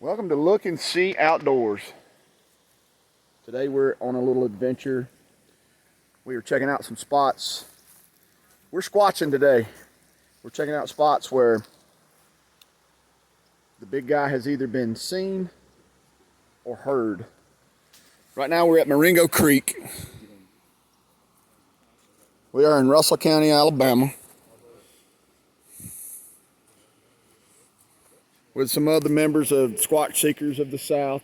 Welcome to Look and See Outdoors. Today we're on a little adventure. We are checking out some spots. We're squatching today. We're checking out spots where the big guy has either been seen or heard. Right now we're at Uchi Creek. We are in Russell County, Alabama, with some other members of Squatch Seekers of the South.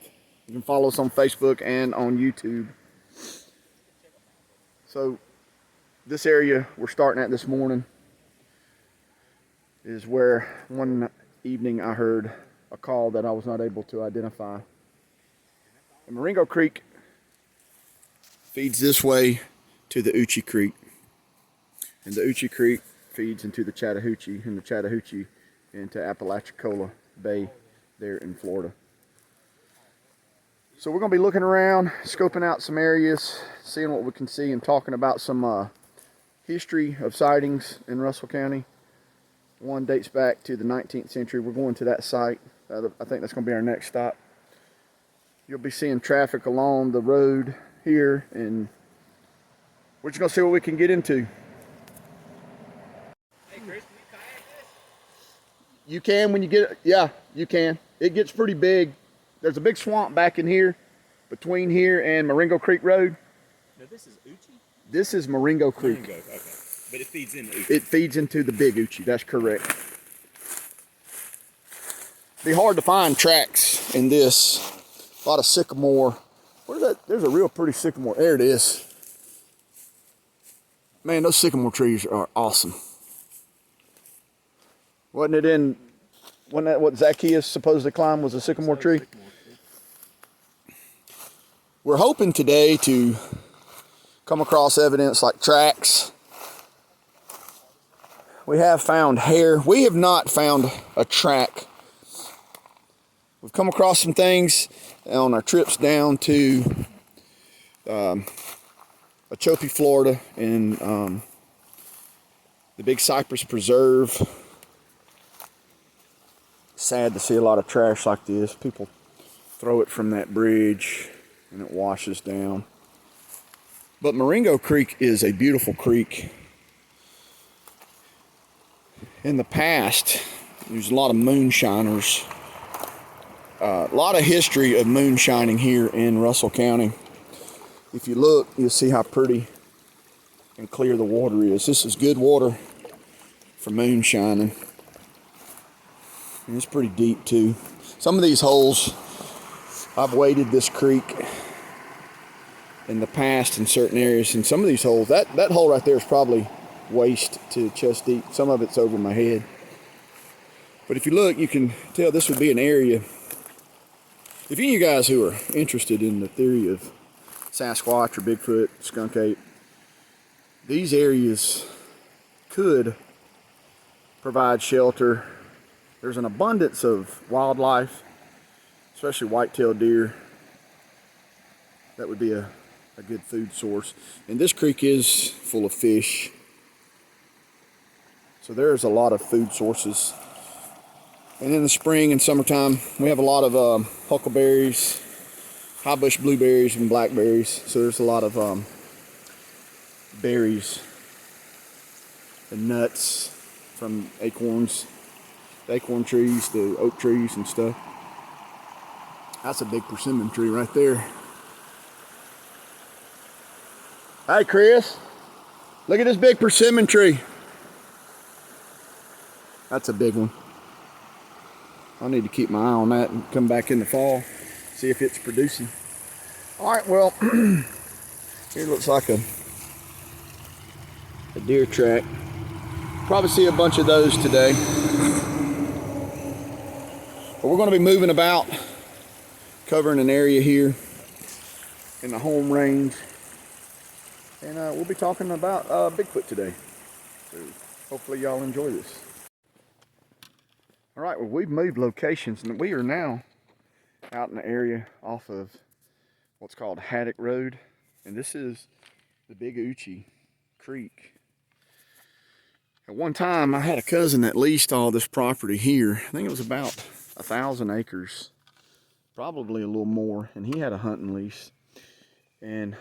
You can follow us on Facebook and on YouTube. So this area we're starting at this morning is where one evening I heard a call that I was not able to identify. And Uchi Creek feeds this way to the Uchi Creek. And the Uchi Creek feeds into the Chattahoochee, and the Chattahoochee into Apalachicola Bay there in Florida. So we're going to be looking around, scoping out some areas, seeing what we can see, and talking about some history of sightings in Russell County. One dates back to the 19th century. We're going to that site. I think that's going to be our next stop. You'll be seeing traffic along the road here, and we're just going to see what we can get into. Hey Chris, can we kayak this? You can when you get, yeah, you can. It gets pretty big. There's a big swamp back in here, between here and Uchi Creek Road. No, this is Uchi? This is Uchi Creek. Okay. But it feeds into Uchi. It feeds into the big Uchi, that's correct. Be hard to find tracks in this. A lot of sycamore. What is that? There's a real pretty sycamore. There it is. Man, those sycamore trees are awesome. Wasn't that what Zacchaeus supposedly climbed, was a sycamore tree? We're hoping today to come across evidence like tracks. We have found hair. We have not found a track. We've come across some things on our trips down to Ochope, Florida, and the Big Cypress Preserve. Sad to see a lot of trash like this. People throw it from that bridge and it washes down. But Uchi Creek is a beautiful creek. In the past, there's a lot of moonshiners. A lot of history of moonshining here in Russell County. If you look, you'll see how pretty and clear the water is. This is good water for moonshining. And it's pretty deep too. Some of these holes, I've waded this creek in the past in certain areas, and some of these holes, that hole right there is probably waist to chest deep. Some of it's over my head. But if you look, you can tell this would be an area. If any of you guys who are interested in the theory of Sasquatch or Bigfoot, skunk ape, these areas could provide shelter. There's an abundance of wildlife, especially white-tailed deer. That would be a good food source. And this creek is full of fish. So there's a lot of food sources. And in the spring and summertime, we have a lot of huckleberries, high bush blueberries, and blackberries. So there's a lot of berries and nuts from acorns. The acorn trees, the oak trees and stuff. That's a big persimmon tree right there. Hey Chris, look at this big persimmon tree. That's a big one. I need to keep my eye on that and come back in the fall, see if it's producing. All right, well, here looks like a deer track. Probably see a bunch of those today. But we're going to be moving about, covering an area here in the home range, and we'll be talking about Bigfoot today. So hopefully y'all enjoy this. All right, well, we've moved locations, and we are now out in the area off of what's called Haddock Road, and this is the Big Uchi Creek. At one time, I had a cousin that leased all this property here. I think it was about 1,000 acres. probably a little more, and he had a hunting lease. And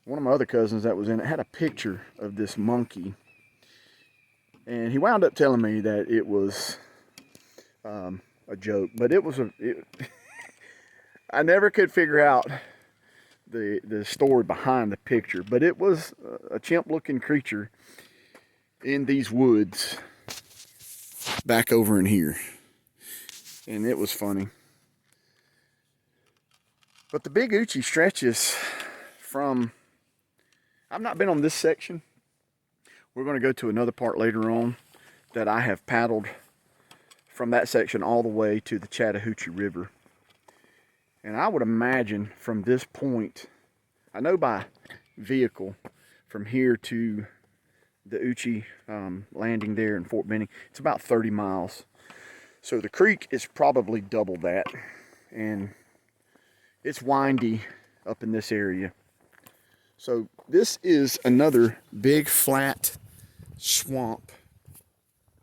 one of my other cousins that was in it had a picture of this monkey, and he wound up telling me that it was a joke, but it was I never could figure out the story behind the picture, but it was a chimp-looking creature in these woods back over in here, and it was funny. But the Big Uchi stretches from, I've not been on this section. We're going to go to another part later on that I have paddled from that section all the way to the Chattahoochee River. And I would imagine from this point, I know by vehicle, from here to the Uchi landing there in Fort Benning, it's about 30 miles. So the creek is probably double that. And it's windy up in this area. So this is another big flat swamp.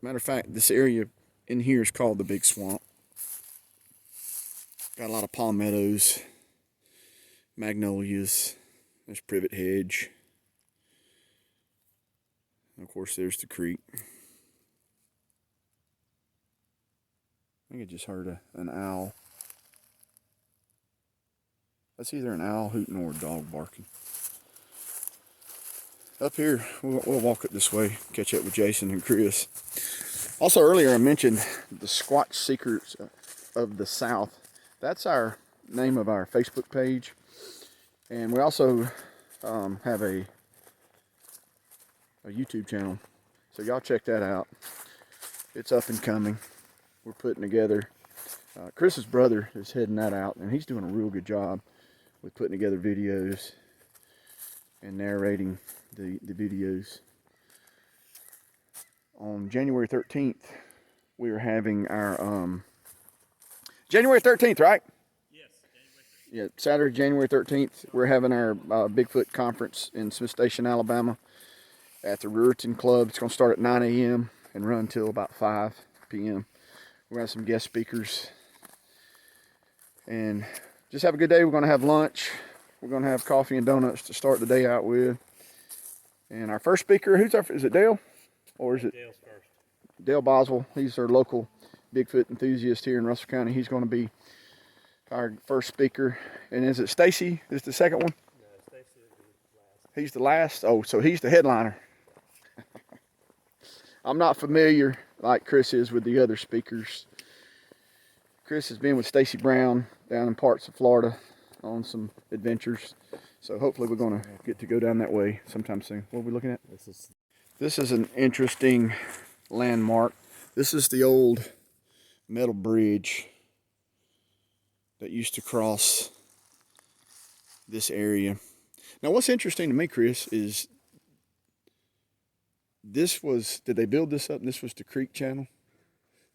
Matter of fact, this area in here is called the Big Swamp. Got a lot of palmettos, magnolias, there's privet hedge. And of course there's the creek. I think I just heard an owl. That's either an owl hooting or a dog barking. Up here, we'll walk it this way, catch up with Jason and Chris. Also earlier I mentioned the Squatch Seekers of the South. That's our name of our Facebook page. And we also have a YouTube channel. So y'all check that out. It's up and coming. We're putting together, Chris's brother is heading that out, and he's doing a real good job with putting together videos and narrating the videos. On January 13th, we are having our, January 13th, right? Yes, January 13th. Yeah, Saturday, January 13th, we're having our Bigfoot conference in Smith Station, Alabama at the Ruritan Club. It's going to start at 9 a.m. and run till about 5 p.m. We're going to have some guest speakers. And just have a good day. We're going to have lunch. We're going to have coffee and donuts to start the day out with. And our first speaker, is it Dale? Or is it? Dale's first. Dale Boswell. He's our local Bigfoot enthusiast here in Russell County. He's going to be our first speaker. And is it Stacy? Is the second one? No, Stacy will be last. He's the last? Oh, so he's the headliner. I'm not familiar like Chris is with the other speakers. Chris has been with Stacy Brown down in parts of Florida on some adventures. So hopefully we're going to get to go down that way sometime soon. What are we looking at? This is an interesting landmark. This is the old metal bridge that used to cross this area. Now what's interesting to me, Chris, is this was, did they build this up and this was the creek channel?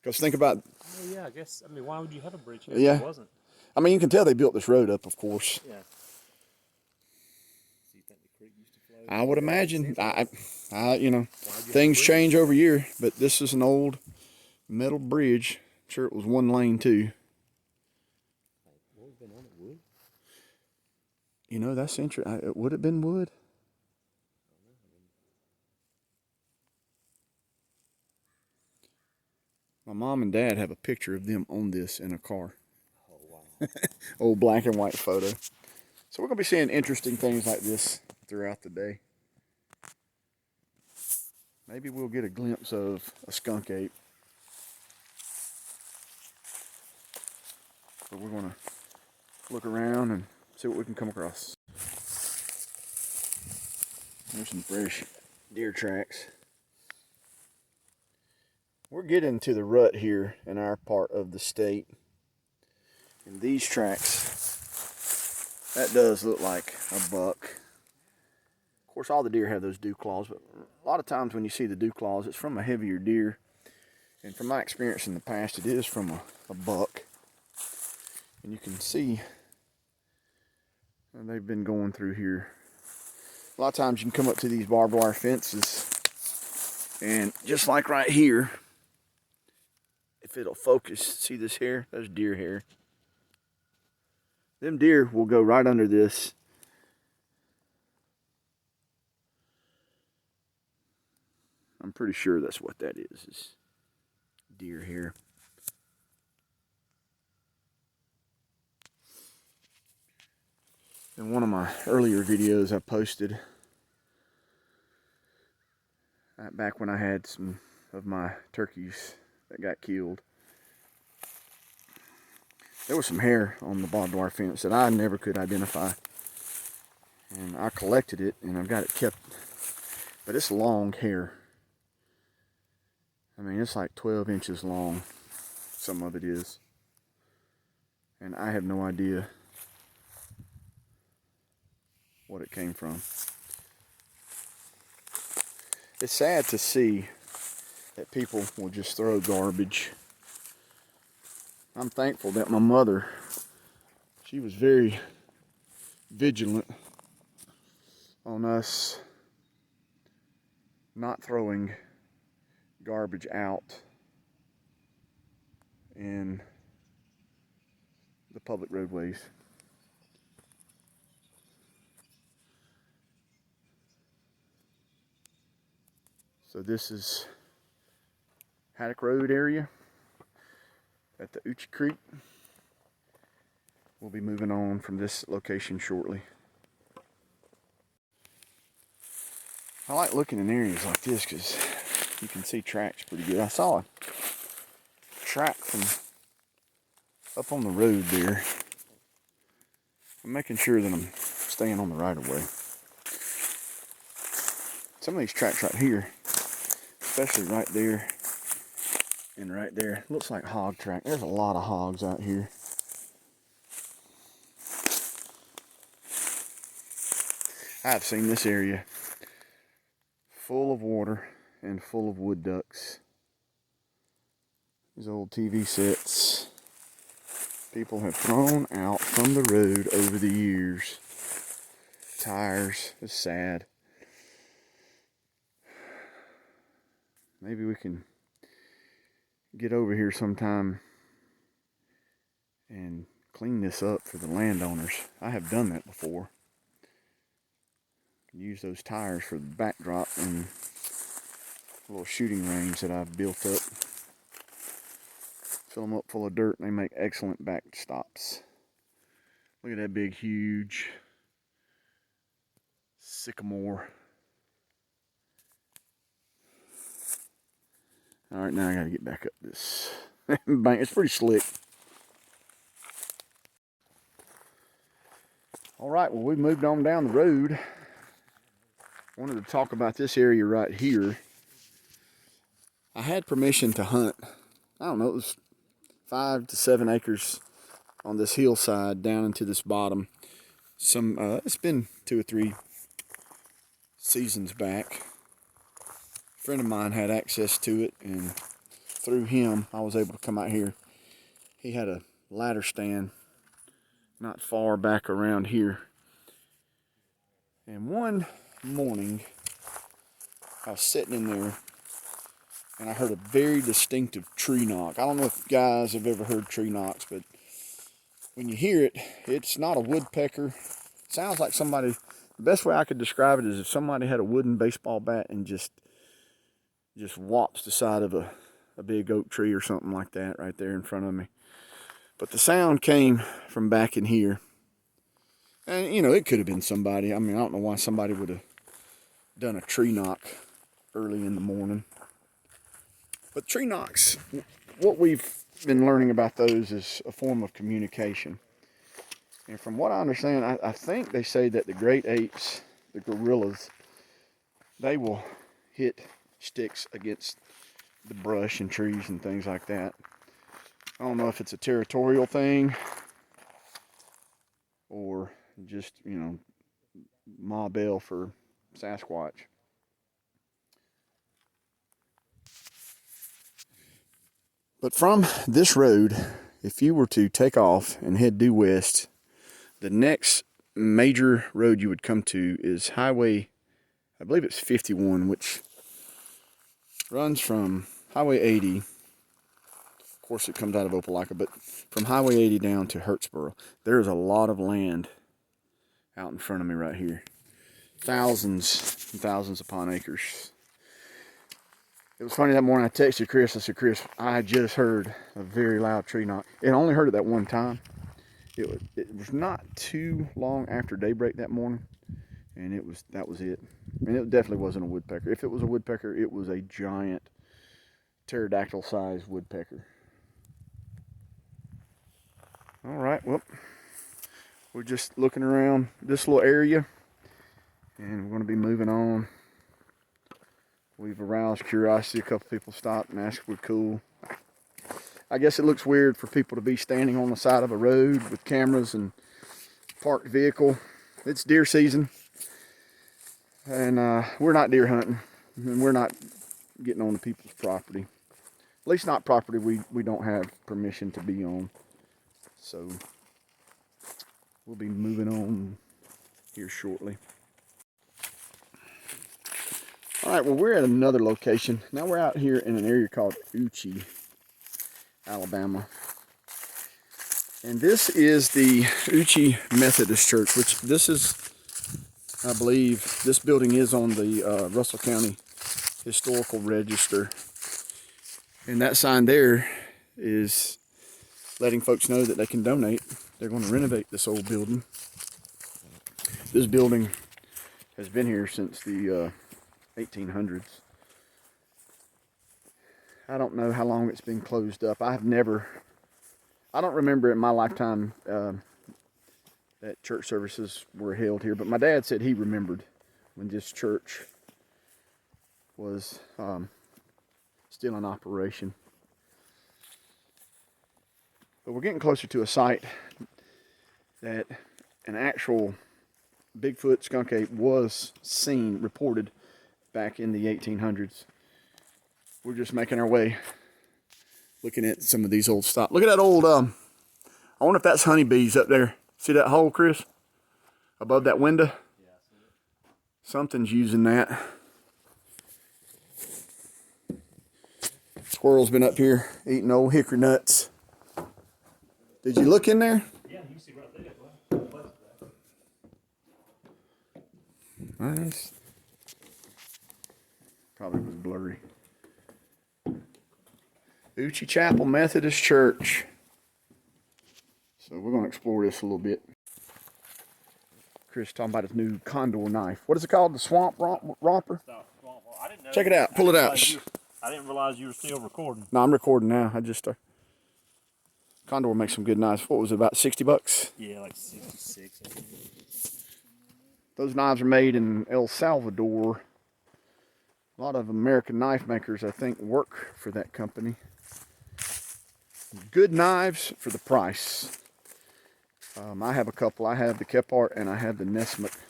Because think about... Oh yeah, I guess, I mean, why would you have a bridge here Yeah. if it wasn't? I mean, you can tell they built this road up, of course. Yeah. So you think the creek used to flow? I would imagine. You know, things change over year, but this is an old metal bridge. I'm sure it was one lane too. What would have been on it, wood? You know, that's interesting. It would have been wood. My mom and dad have a picture of them on this in a car. Oh wow. Old black and white photo. So we're going to be seeing interesting things like this throughout the day. Maybe we'll get a glimpse of a skunk ape. But we're going to look around and see what we can come across. There's some fresh deer tracks. We're getting to the rut here in our part of the state. And these tracks, that does look like a buck. Of course, all the deer have those dew claws, but a lot of times when you see the dew claws, it's from a heavier deer. And from my experience in the past, it is from a buck. And you can see they've been going through here. A lot of times you can come up to these barbed wire fences, and just like right here, if it'll focus, see this hair? That's deer hair. Them deer will go right under this. I'm pretty sure that's what that is deer hair. In one of my earlier videos I posted, back when I had some of my turkeys that got killed, there was some hair on the barbed wire fence that I never could identify. And I collected it and I've got it kept, but it's long hair. I mean, it's like 12 inches long, some of it is. And I have no idea what it came from. It's sad to see that people will just throw garbage. I'm thankful that my mother, she was very vigilant on us not throwing garbage out in the public roadways. So this is Haddock Road area at the Uchi Creek. We'll be moving on from this location shortly. I like looking in areas like this because you can see tracks pretty good. I saw a track from up on the road there. I'm making sure that I'm staying on the right of way. Some of these tracks right here, especially right there and right there, looks like hog track. There's a lot of hogs out here. I've seen this area full of water and full of wood ducks. These old TV sets people have thrown out from the road over the years. Tires, it's sad. Maybe we can get over here sometime and clean this up for the landowners. I have done that before. Use those tires for the backdrop and a little shooting range that I've built up. Fill them up full of dirt and they make excellent backstops. Look at that big, huge sycamore. Alright, now I gotta get back up this bank. It's pretty slick. Alright, well, we've moved on down the road. Wanted to talk about this area right here. I had permission to hunt, I don't know, it was 5 to 7 acres on this hillside down into this bottom. It's been 2 or 3 seasons back. A friend of mine had access to it, and through him I was able to come out here. He had a ladder stand not far back around here. And one morning I was sitting in there and I heard a very distinctive tree knock. I don't know if guys have ever heard tree knocks, but when you hear it, it's not a woodpecker. It sounds like somebody, the best way I could describe it is if somebody had a wooden baseball bat and just whops the side of a big oak tree or something like that right there in front of me. But the sound came from back in here. And, you know, it could have been somebody. I mean, I don't know why somebody would have done a tree knock early in the morning. But tree knocks, what we've been learning about those is a form of communication. And from what I understand, I think they say that the great apes, the gorillas, they will hit sticks against the brush and trees and things like that. I don't know if it's a territorial thing or just, you know, Ma Bell for Sasquatch. But from this road, if you were to take off and head due west, the next major road you would come to is Highway, I believe it's 51, which runs from Highway 80 course, it comes out of Opelika, but from Highway 80 down to Hurtsboro, there's a lot of land out in front of me right here. Thousands and thousands upon acres. It was funny that morning I texted Chris. I said, Chris, I just heard a very loud tree knock. And I only heard it that one time. It was not too long after daybreak that morning, and that was it. And it definitely wasn't a woodpecker. If it was a woodpecker, it was a giant pterodactyl-sized woodpecker. All right, well, we're just looking around this little area, and we're going to be moving on. We've aroused curiosity. A couple people stopped and asked if we're cool. I guess it looks weird for people to be standing on the side of a road with cameras and parked vehicle. It's deer season, and we're not deer hunting, and we're not getting on the people's property. At least not property we don't have permission to be on. So we'll be moving on here shortly. All right, well, we're at another location. Now we're out here in an area called Uchi, Alabama. And this is the Uchi Methodist Church, which this is, I believe, this building is on the Russell County Historical Register. And that sign there is letting folks know that they can donate. They're going to renovate this old building. This building has been here since the 1800s. I don't know how long it's been closed up. I don't remember in my lifetime that church services were held here, but my dad said he remembered when this church was still in operation. But we're getting closer to a site that an actual Bigfoot skunk ape was seen, reported back in the 1800s. We're just making our way, looking at some of these old stock. Look at that old, I wonder if that's honeybees up there. See that hole, Chris? Above that window? Yeah, I see it. Something's using that. Squirrel's been up here eating old hickory nuts. Did you look in there? Yeah, you see right there. Nice. Probably was blurry. Uchi Chapel Methodist Church. So we're going to explore this a little bit. Chris talking about his new condor knife. What is it called? The Swamp Romper? I didn't know. Check it out. Pull it out. I didn't realize you were still recording. No, I'm recording now. I just Condor makes some good knives. What was it, about 60 bucks? Yeah, like 66. I think. Those knives are made in El Salvador. A lot of American knife makers, I think, work for that company. Good knives for the price. I have a couple. I have the Kephart and I have the Nesmith.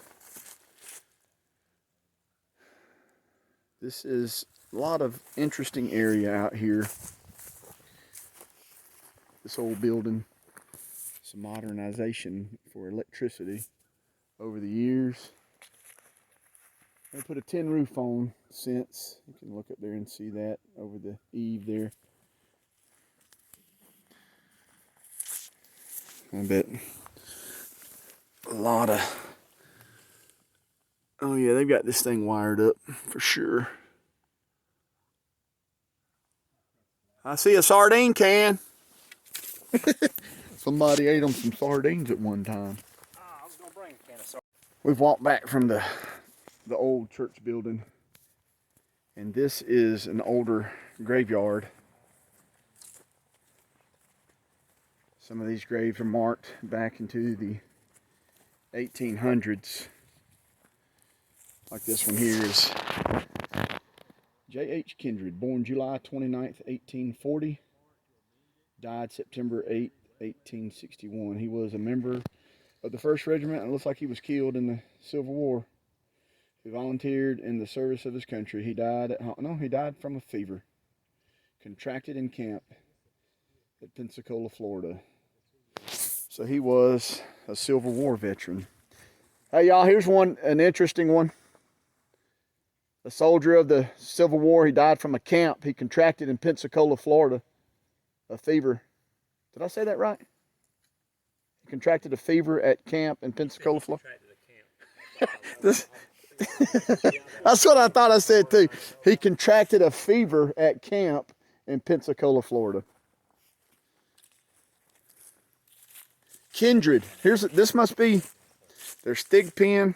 This is a lot of interesting area out here. This old building, some modernization for electricity over the years. They put a tin roof on since. You can look up there and see that over the eave there. I bet a lot of, oh yeah, they've got this thing wired up for sure. I see a sardine can. Somebody ate them some sardines at one time. I was gonna bring a can of sardines. We've walked back from the old church building, and this is an older graveyard. Some of these graves are marked back into the 1800s. Like this one here is J.H. Kindred, born July 29th, 1840. Died September 8th, 1861. He was a member of the 1st Regiment, and it looks like he was killed in the Civil War. He volunteered in the service of his country. He died at home. No, he died from a fever. Contracted in camp at Pensacola, Florida. So he was a Civil War veteran. Hey y'all, here's an interesting one. A soldier of the Civil War. He died from a camp he contracted in Pensacola, Florida. a fever. Did I say that right? He contracted a fever at camp in Pensacola, Florida. This, that's what I thought I said too. He contracted a fever at camp in Pensacola, Florida. Kindred. This must be, there's Thigpen.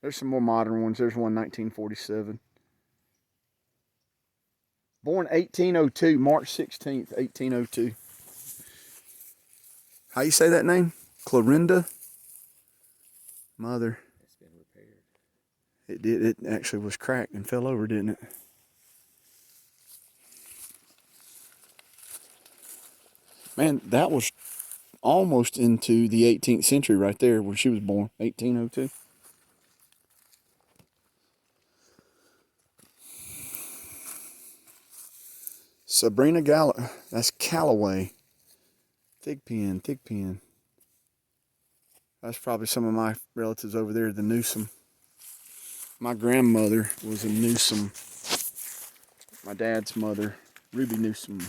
There's some more modern ones. There's one 1947. Born 1802, March 16th, 1802. How you say that name? Clorinda? Mother. It's been repaired. It did. It actually was cracked and fell over, didn't it? Man, that was almost into the 18th century right there where she was born, 1802. Sabrina that's Callaway. Thigpen. That's probably some of my relatives over there, the Newsom. My grandmother was a Newsom. My dad's mother, Ruby Newsom.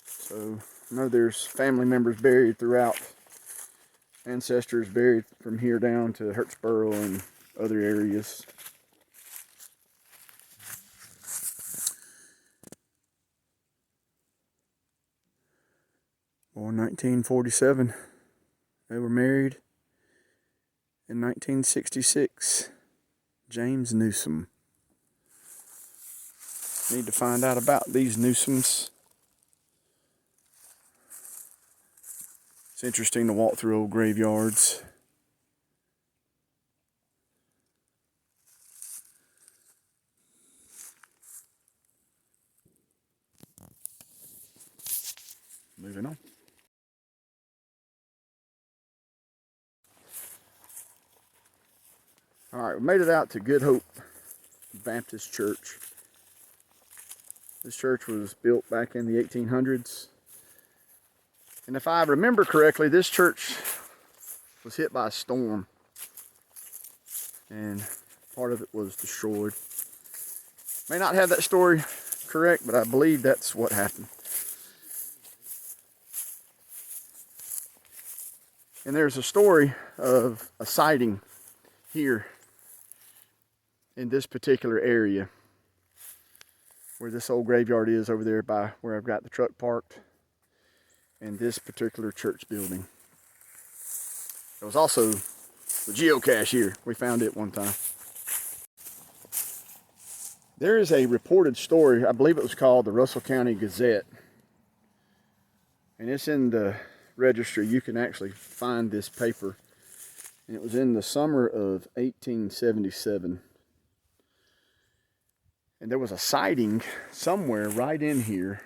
So I know there's family members buried throughout. Ancestors buried from here down to Hurtsboro and other areas. Born 1947. They were married in 1966. James Newsom. Need to find out about these Newsoms. It's interesting to walk through old graveyards. Moving on. All right, we made it out to Good Hope Baptist Church. This church was built back in the 1800s. And if I remember correctly, this church was hit by a storm. And part of it was destroyed. May not have that story correct, but I believe that's what happened. And there's a story of a sighting here in this particular area where this old graveyard is over there by where I've got the truck parked and this particular church building. There was also the geocache here. We found it one time. There is a reported story, I believe it was called the Russell County Gazette, and it's in the registry. You can actually find this paper, and it was in the summer of 1877. And there was a sighting somewhere right in here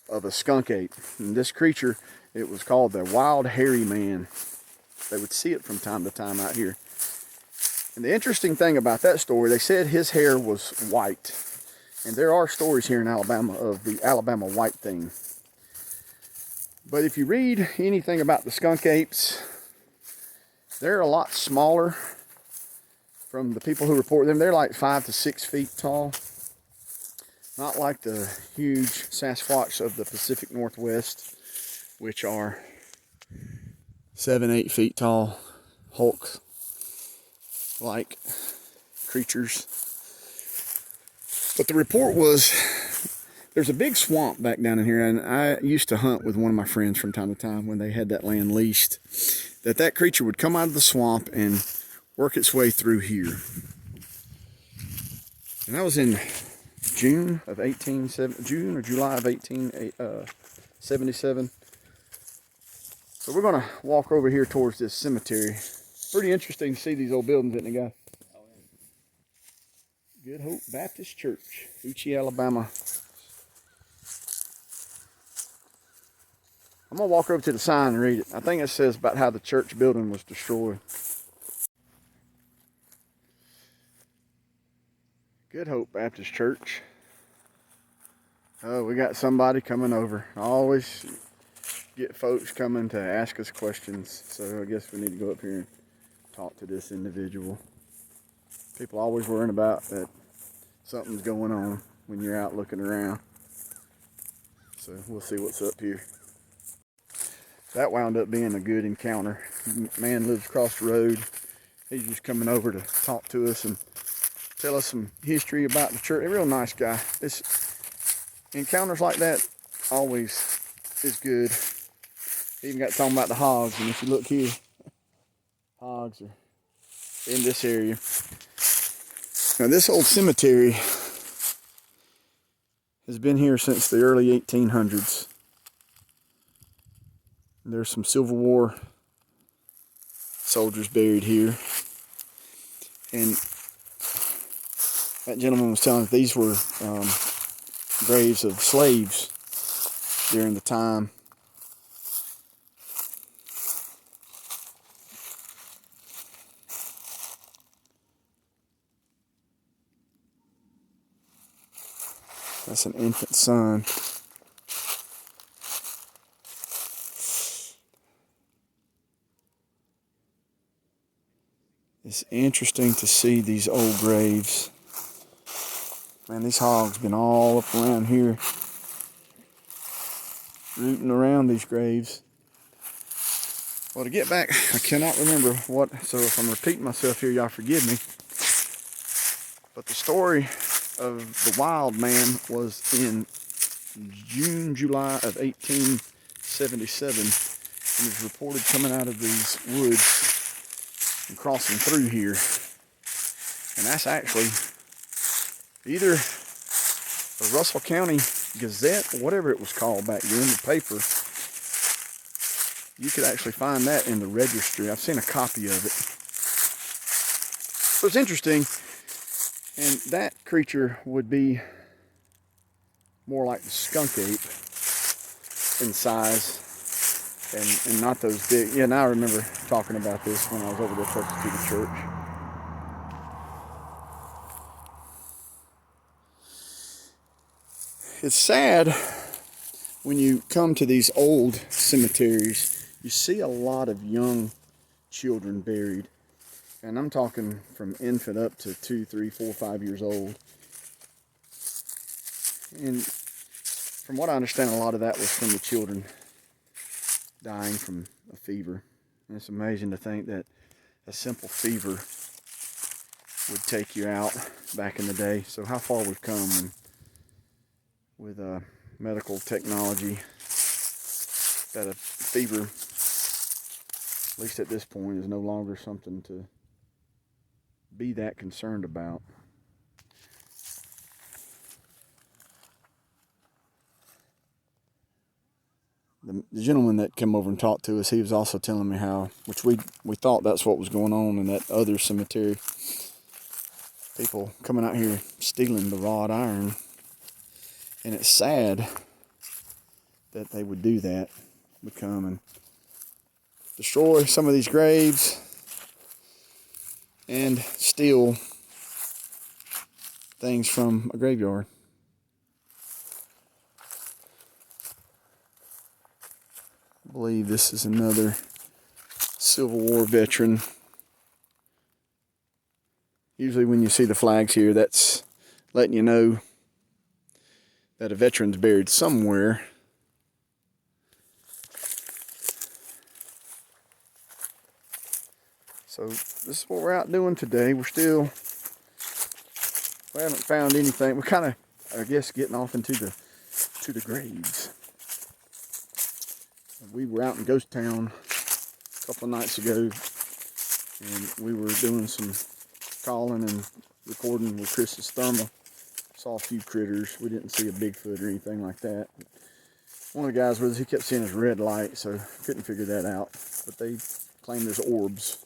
of a skunk ape. And this creature, it was called the wild hairy man. They would see it from time to time out here. And the interesting thing about that story, they said his hair was white. And there are stories here in Alabama of the Alabama white thing. But if you read anything about the skunk apes, they're a lot smaller. From the people who report them, they're like 5 to 6 feet tall. Not like the huge Sasquatch of the Pacific Northwest, which are 7, 8 feet tall, Hulk-like creatures. But the report was, there's a big swamp back down in here, and I used to hunt with one of my friends from time to time when they had that land leased, that creature would come out of the swamp and work its way through here. And that was in June or July of 1877. So we're gonna walk over here towards this cemetery. Pretty interesting to see these old buildings, isn't it, guys? Good Hope Baptist Church, Uchi, Alabama. I'm gonna walk over to the sign and read it. I think it says about how the church building was destroyed. Good Hope Baptist Church. Oh, we got somebody coming over. I always get folks coming to ask us questions, so I guess we need to go up here and talk to this individual. People always worrying about that something's going on when you're out looking around. So we'll see what's up here. That wound up being a good encounter. Man lives across the road. He's just coming over to talk to us and tell us some history about the church. A real nice guy. It's encounters like that always is good. He even got talking about the hogs, and if you look here, hogs are in this area. Now this old cemetery has been here since the early 1800s. There's some Civil War soldiers buried here. And that gentleman was telling us these were graves of slaves during the time. That's an infant son. It's interesting to see these old graves. Man, these hogs been all up around here, rooting around these graves. Well, to get back, I cannot remember what, so if I'm repeating myself here, y'all forgive me. But the story of the wild man was in July of 1877. He was reported coming out of these woods and crossing through here. And that's actually either the Russell County Gazette, or whatever it was called back then, the paper. You could actually find that in the registry. I've seen a copy of it. So it's interesting. And that creature would be more like the skunk ape in size. And not those big. Yeah, now I remember talking about this when I was over there close to the church. It's sad when you come to these old cemeteries, you see a lot of young children buried. And I'm talking from infant up to 2, 3, 4, 5 years old. And from what I understand, a lot of that was from the children dying from a fever. And it's amazing to think that a simple fever would take you out back in the day. So how far we've come with medical technology, that a fever, at least at this point, is no longer something to be that concerned about. The gentleman that came over and talked to us, he was also telling me how, which we thought that's what was going on in that other cemetery. People coming out here stealing the wrought iron. And it's sad that they would do that, would come and destroy some of these graves and steal things from a graveyard. I believe this is another Civil War veteran. Usually when you see the flags here, that's letting you know that a veteran's buried somewhere. So this is what we're out doing today. We haven't found anything. We're kind of, I guess, getting off into the graves. We were out in Ghost Town a couple of nights ago, and we were doing some calling and recording with Chris's thermal. Saw a few critters. We didn't see a bigfoot or anything like that. One of the guys with us, he kept seeing his red light, so couldn't figure that out. But they claim there's orbs.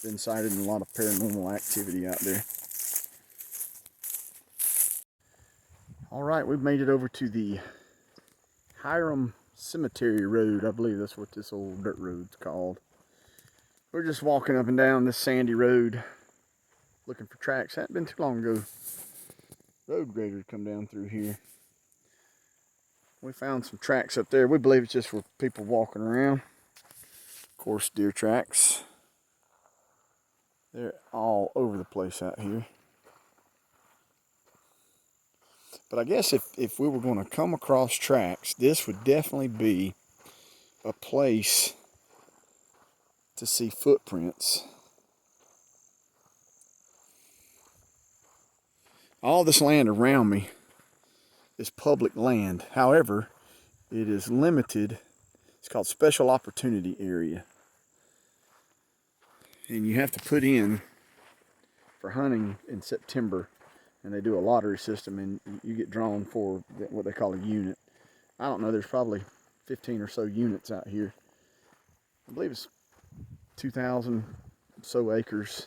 Been sighted in a lot of paranormal activity out there. All right, we've made it over to the Hyrum Cemetery Road. I believe that's what this old dirt road's called. We're just walking up and down this sandy road looking for tracks. Hadn't been too long ago. Road graders come down through here. We found some tracks up there. We believe it's just for people walking around. Of course, deer tracks. They're all over the place out here. But I guess if we were going to come across tracks, this would definitely be a place to see footprints. All this land around me is public land. However, it is limited. It's called Special Opportunity Area. And you have to put in for hunting in September, and they do a lottery system, and you get drawn for what they call a unit. I don't know, there's probably 15 or so units out here. I believe it's 2,000 so acres.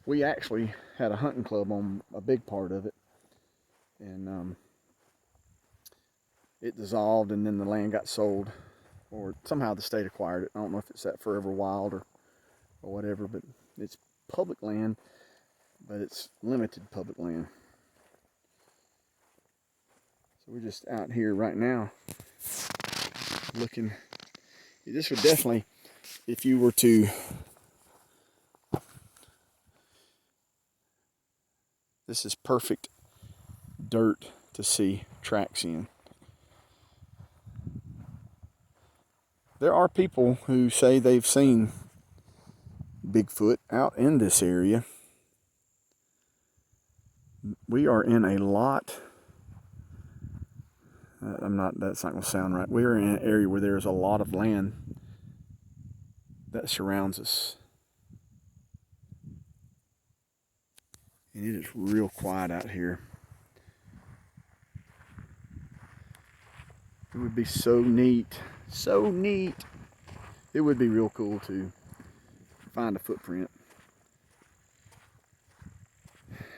We actually had a hunting club on a big part of it, and it dissolved, and then the land got sold, or somehow the state acquired it. I don't know if it's that Forever Wild or whatever, but it's public land, but it's limited public land. So we're just out here right now looking. This would definitely, if you were to, this is perfect dirt to see tracks in. There are people who say they've seen Bigfoot out in this area. We are in a lot, that's not going to sound right. We're in an area where there's a lot of land that surrounds us. And it is real quiet out here. It would be so neat, so neat. It would be real cool to find a footprint,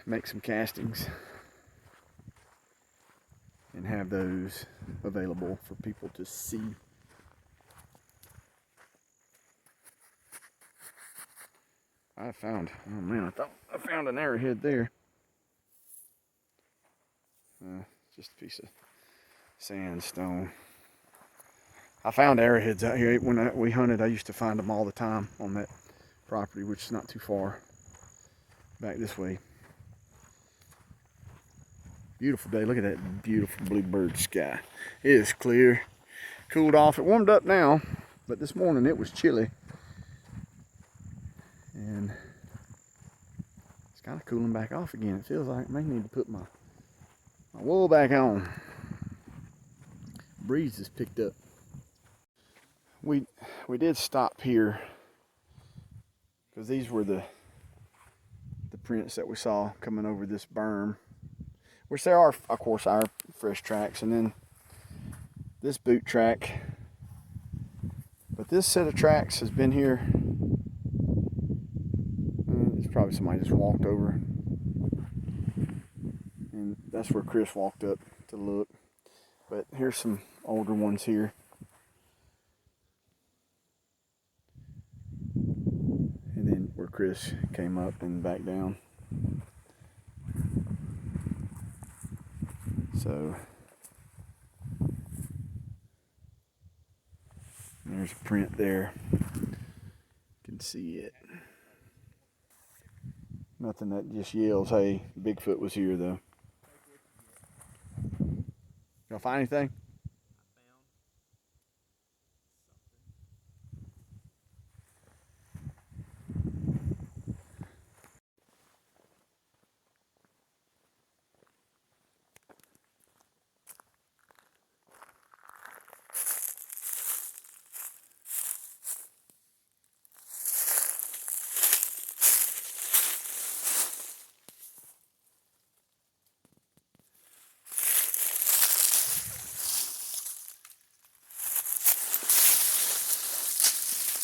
make some castings, and have those available for people to see. I found, oh man, I thought I found an arrowhead there. Just a piece of sandstone. I found arrowheads out here when we hunted. I used to find them all the time on that property, which is not too far back this way. Beautiful day. Look at that beautiful bluebird sky. It is clear. Cooled off. It warmed up now, but this morning it was chilly. And it's kind of cooling back off again. It feels like I may need to put my wool back on. Breeze has picked up. We did stop here because these were the prints that we saw coming over this berm, which there are, of course, our fresh tracks, and then this boot track. But this set of tracks has been here. It's probably somebody just walked over, and that's where Chris walked up to look. But here's some older ones here. And then where Chris came up and back down. So there's a print there. You can see it. Nothing that just yells, hey, Bigfoot was here though. Y'all find anything?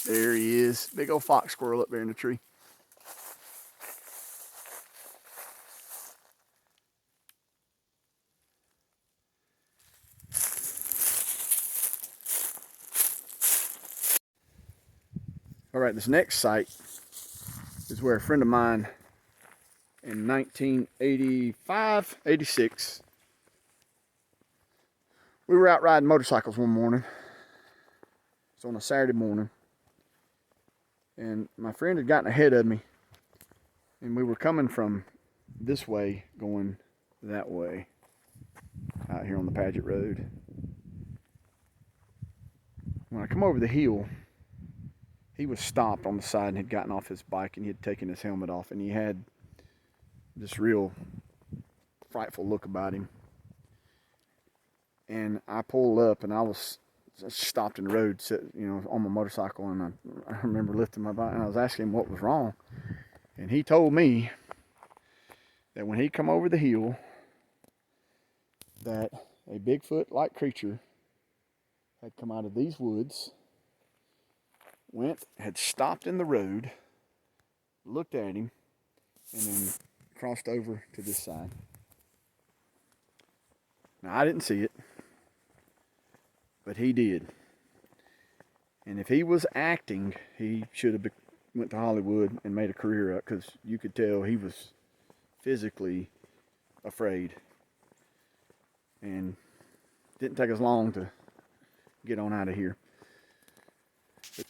There he is. Big old fox squirrel up there in the tree. All right, this next site is where a friend of mine in 1985, 86, we were out riding motorcycles one morning. It's on a Saturday morning. And my friend had gotten ahead of me, and we were coming from this way, going that way. out here on the Paget Road. When I come over the hill, he was stopped on the side and had gotten off his bike, and he had taken his helmet off, and he had this real frightful look about him. And I pulled up, and I was stopped in the road, on my motorcycle, and I remember lifting my bike, and I was asking him what was wrong. And he told me that when he come over the hill, that a Bigfoot-like creature had come out of these woods, had stopped in the road, looked at him, and then crossed over to this side. Now, I didn't see it, but he did. And if he was acting, he should have went to Hollywood and made a career up, because you could tell he was physically afraid. And didn't take us long to get on out of here. But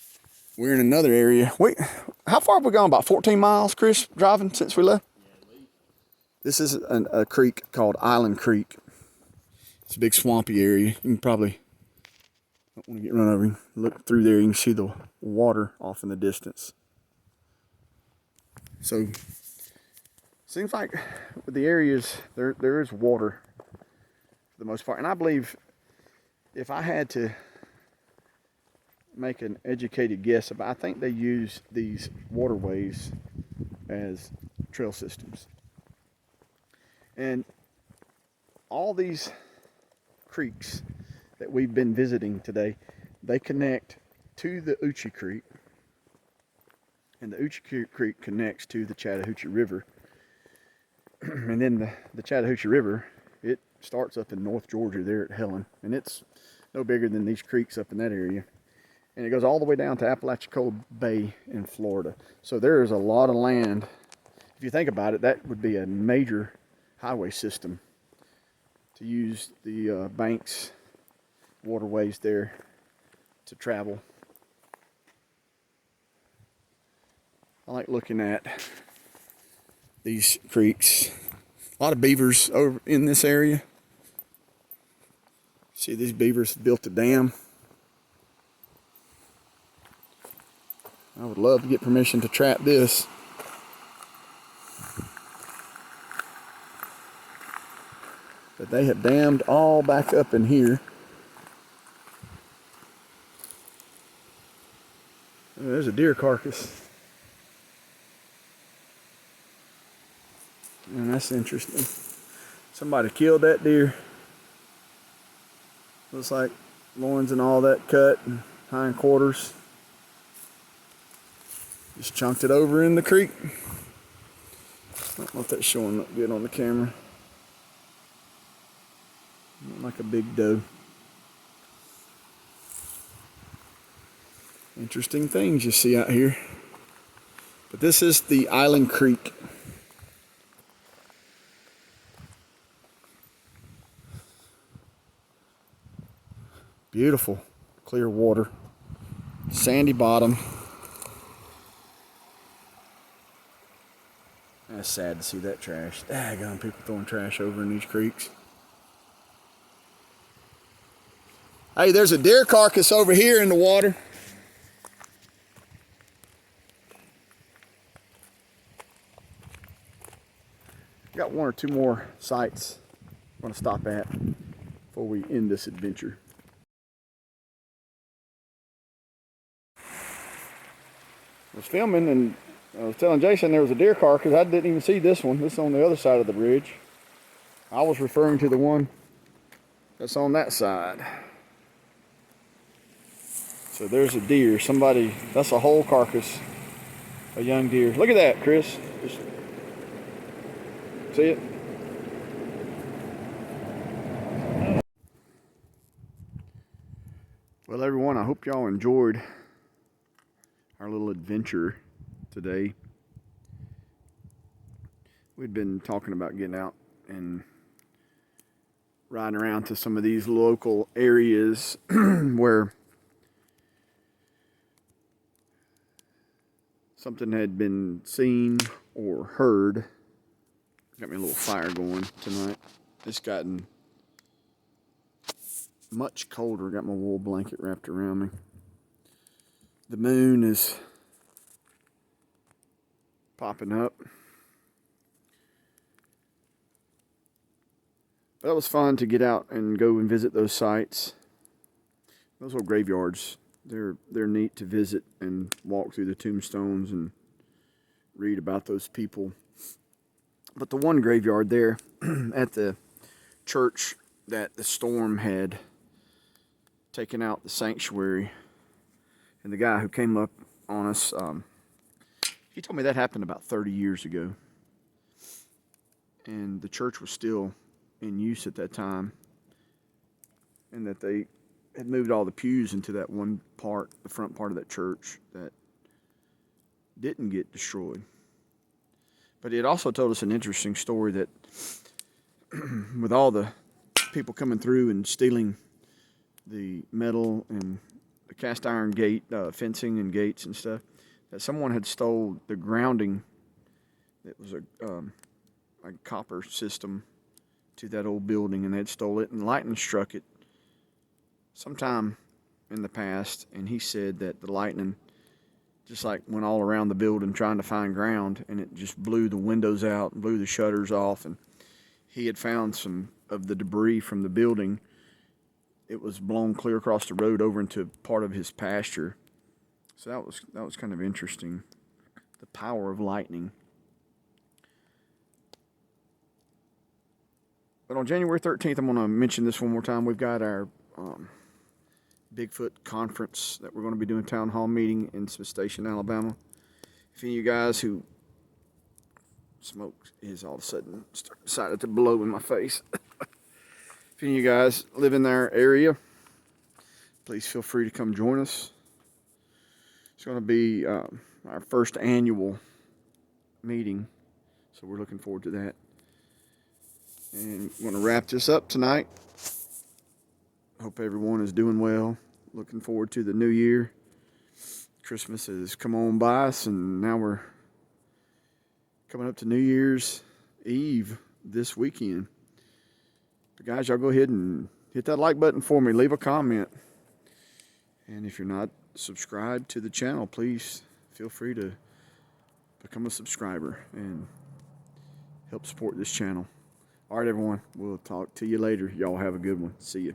we're in another area. Wait, how far have we gone? About 14 miles, Chris, driving since we left? This is a creek called Island Creek. It's a big swampy area. You can probably, don't want to get run over. You can look through there, you can see the water off in the distance. So, seems like with the areas, there is water for the most part. And I believe if I had to make an educated guess, I think they use these waterways as trail systems. And all these creeks that we've been visiting today, they connect to the Uchi Creek, and the Uchi Creek connects to the Chattahoochee River. And then the Chattahoochee River, it starts up in North Georgia there at Helen, and it's no bigger than these creeks up in that area. And it goes all the way down to Apalachicola Bay in Florida. So there is a lot of land. If you think about it, that would be a major highway system to use the banks, waterways there to travel. I like looking at these creeks. A lot of beavers over in this area. See, these beavers built a dam. I would love to get permission to trap this. But they have dammed all back up in here. Oh, there's a deer carcass. And that's interesting. Somebody killed that deer. Looks like loins and all that cut, and hindquarters. Just chunked it over in the creek. I don't know if that's showing up good on the camera. Like a big doe. Interesting things you see out here. But this is the Island Creek. Beautiful, clear water, sandy bottom. That's sad to see that trash. Daggone, people throwing trash over in these creeks. Hey, there's a deer carcass over here in the water. Got one or two more sites I'm going to stop at before we end this adventure. I was filming and I was telling Jason there was a deer carcass. I didn't even see this one. This is on the other side of the bridge. I was referring to the one that's on that side. So there's a deer. Somebody, that's a whole carcass. A young deer. Look at that, Chris. Just see it? Well, everyone, I hope y'all enjoyed our little adventure today. We'd been talking about getting out and riding around to some of these local areas where something had been seen or heard. Got me a little fire going tonight. It's gotten much colder. I got my wool blanket wrapped around me. The moon is popping up. But that was fun to get out and go and visit those sites. Those old graveyards, they're neat to visit and walk through the tombstones and read about those people. But the one graveyard there at the church that the storm had taken out the sanctuary, and the guy who came up on us, he told me that happened about 30 years ago. And the church was still in use at that time, and that they had moved all the pews into that one part, the front part of that church, that didn't get destroyed. But he had also told us an interesting story that with all the people coming through and stealing the metal and the cast iron gate, fencing and gates and stuff, that someone had stole the grounding. It was a copper system to that old building, and they'd stole it, and lightning struck it sometime in the past, and he said that the lightning just like went all around the building trying to find ground, and it just blew the windows out and blew the shutters off. And he had found some of the debris from the building. It was blown clear across the road over into part of his pasture. So that was kind of interesting, the power of lightning. But on January 13th, I'm going to mention this one more time. We've got our Bigfoot conference that we're going to be doing, town hall meeting in Smith Station, Alabama. If any of you guys who smoke is all of a sudden decided to blow in my face. If any of you guys live in our area, please feel free to come join us. It's going to be our first annual meeting, so we're looking forward to that. And I'm going to wrap this up tonight. Hope everyone is doing well. Looking forward to the new year. Christmas has come on by us, and now we're coming up to New Year's Eve this weekend. But guys, y'all go ahead and hit that like button for me. Leave a comment. And if you're not subscribed to the channel, please feel free to become a subscriber and help support this channel. All right, everyone. We'll talk to you later. Y'all have a good one. See you.